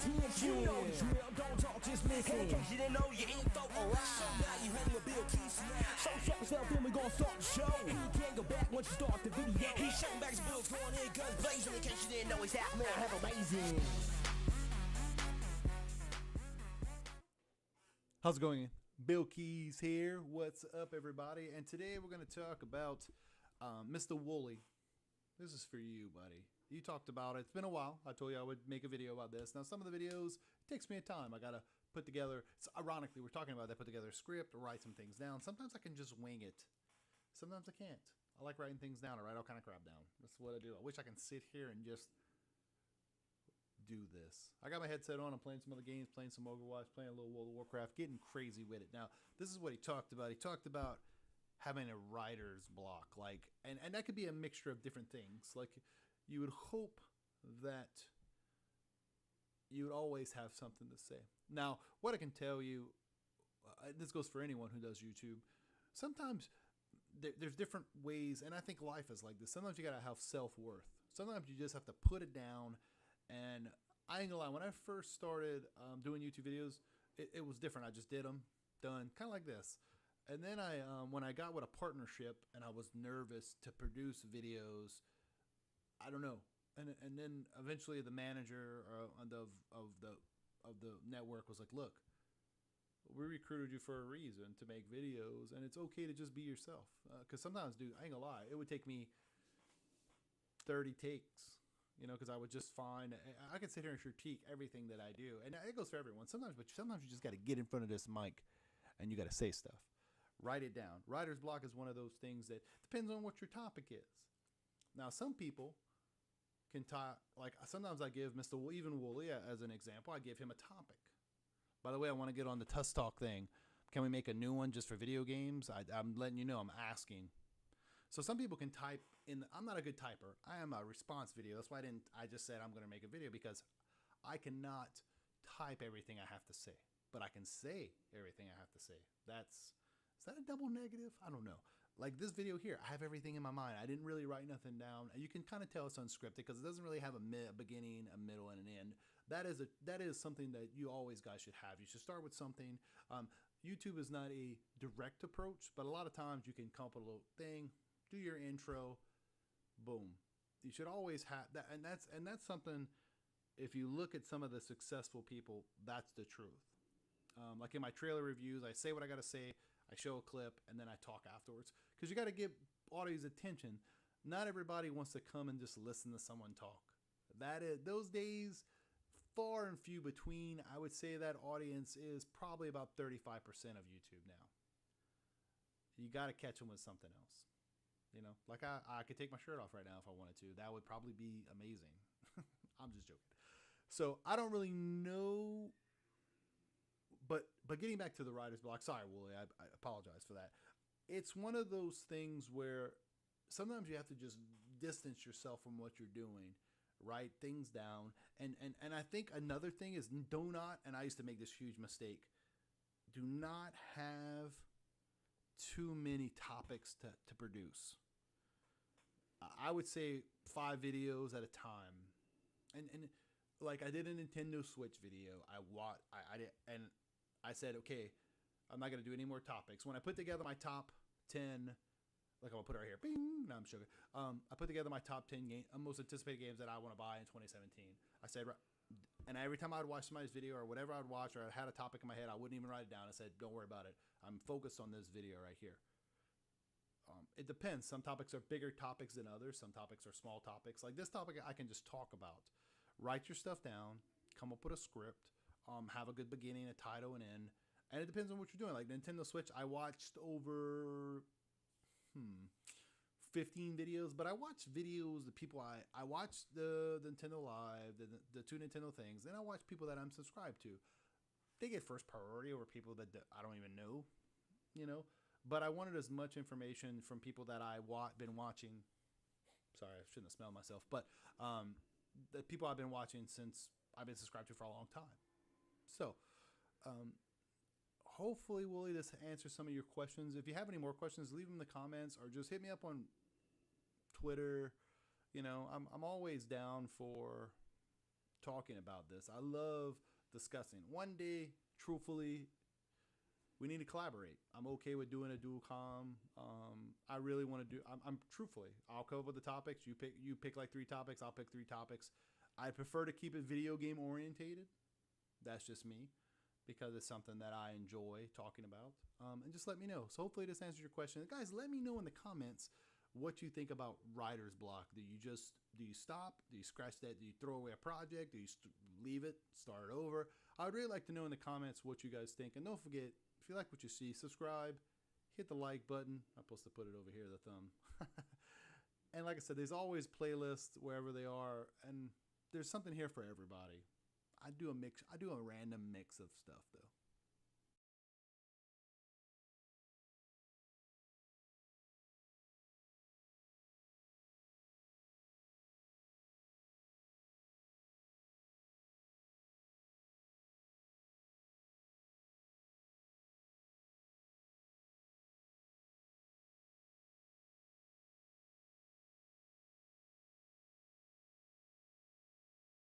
attention. You know the drill, don't talk, just listen. In case you didn't know your info, alright. So now you hang with Billkeyz. So check yourself, then we gon' start the show. He can't go back once you start the video. He's shutting back his bills, going in, guns blazing. In case you didn't know, he's that man, have amazing. How's it going? Billkeyz here. What's up, everybody? And today we're going to talk about Mr. Wooly. This is for you, buddy. You talked about it. It's been a while. I told you I would make a video about this. Now, some of the videos, it takes me a time. I got to put together, ironically, we're talking about that, put together a script, write some things down. Sometimes I can just wing it. Sometimes I can't. I like writing things down. I write all kind of crap down. That's what I do. I wish I can sit here and just do this. I got my headset on. I'm playing some other games, playing some Overwatch, playing a little World of Warcraft, getting crazy with it. Now, this is what he talked about. He talked about having a writer's block, like, and that could be a mixture of different things. Like, you would hope that you would always have something to say. Now, what I can tell you, this goes for anyone who does YouTube. Sometimes there's different ways, and I think life is like this. Sometimes you gotta have self-worth. Sometimes you just have to put it down. And I ain't gonna lie, when I first started doing YouTube videos, it was different. I just did them, done, kind of like this. And then when I got with a partnership and I was nervous to produce videos, I don't know. And then eventually the manager of the network was like, look, we recruited you for a reason, to make videos, and it's okay to just be yourself. Because sometimes, dude, I ain't gonna lie, it would take me 30 takes. You know, because I would just find, I could sit here and critique everything that I do. And it goes for everyone. Sometimes you just got to get in front of this mic and you got to say stuff. Write it down. Writer's block is one of those things that depends on what your topic is. Now, some people can talk, like sometimes I give Mr. Even Wooly as an example. I give him a topic. By the way, I want to get on the Tuss Talk thing. Can we make a new one just for video games? I'm letting you know, I'm asking. So some people can type in. I'm not a good typer. I am a response video. That's why I just said I'm going to make a video, because I cannot type everything I have to say, but I can say everything I have to say. Is that a double negative? I don't know. Like this video here, I have everything in my mind. I didn't really write nothing down. You can kind of tell it's unscripted because it doesn't really have a beginning, a middle, and an end. That is something that you always guys should have. You should start with something. YouTube is not a direct approach, but a lot of times you can come up with a little thing. Do your intro, boom. You should always have that, and that's something. If you look at some of the successful people, that's the truth. Like in my trailer reviews, I say what I got to say. I show a clip, and then I talk afterwards, because you got to give audience attention. Not everybody wants to come and just listen to someone talk. Those days far and few between. I would say that audience is probably about 35% of YouTube now. You got to catch them with something else. You know, like I could take my shirt off right now if I wanted to. That would probably be amazing. I'm just joking. So I don't really know. But getting back to the writer's block, sorry, Wooly, I apologize for that. It's one of those things where sometimes you have to just distance yourself from what you're doing, write things down. And I think another thing is do not, and I used to make this huge mistake, do not have too many topics to produce. I would say 5 videos at a time, and like I did a Nintendo Switch video. I said, okay, I'm not gonna do any more topics. When I put together my top 10, like I'm gonna put it right here. Bing. No, I'm joking. I put together my top 10 most anticipated games that I want to buy in 2017. I said, and every time I would watch somebody's video or whatever I'd watch, or I had a topic in my head, I wouldn't even write it down. I said, don't worry about it. I'm focused on this video right here. It depends. Some topics are bigger topics than others. Some topics are small topics. Like this topic, I can just talk about. Write your stuff down. Come up with a script. Have a good beginning, a title, and end. And it depends on what you're doing. Like Nintendo Switch, I watched over 15 videos, but I watched videos, the people I watched the Nintendo Live, the 2 Nintendo things. Then I watch people that I'm subscribed to. They get first priority over people that I don't even know, you know. But I wanted as much information from people that been watching. Sorry, I shouldn't have smelled myself. But the people I've been watching since I've been subscribed to for a long time. So hopefully, Wooly, this answers some of your questions. If you have any more questions, leave them in the comments or just hit me up on Twitter. You know, I'm always down for talking about this. I love discussing. One day, truthfully, we need to collaborate. I'm okay with doing a dual com. I really want to do. I'm truthfully. I'll come up with the topics. You pick like 3 topics. I'll pick 3 topics. I prefer to keep it video game orientated. That's just me, because it's something that I enjoy talking about. And just let me know. So hopefully this answers your question, guys. Let me know in the comments what you think about writer's block. Do you stop? Do you scratch that? Do you throw away a project? Do you leave it, start over? I would really like to know in the comments what you guys think. And don't forget, if you like what you see, subscribe, hit the like button. I'm supposed to put it over here, the thumb. And like I said, there's always playlists wherever they are, and there's something here for everybody. I do a random mix of stuff though.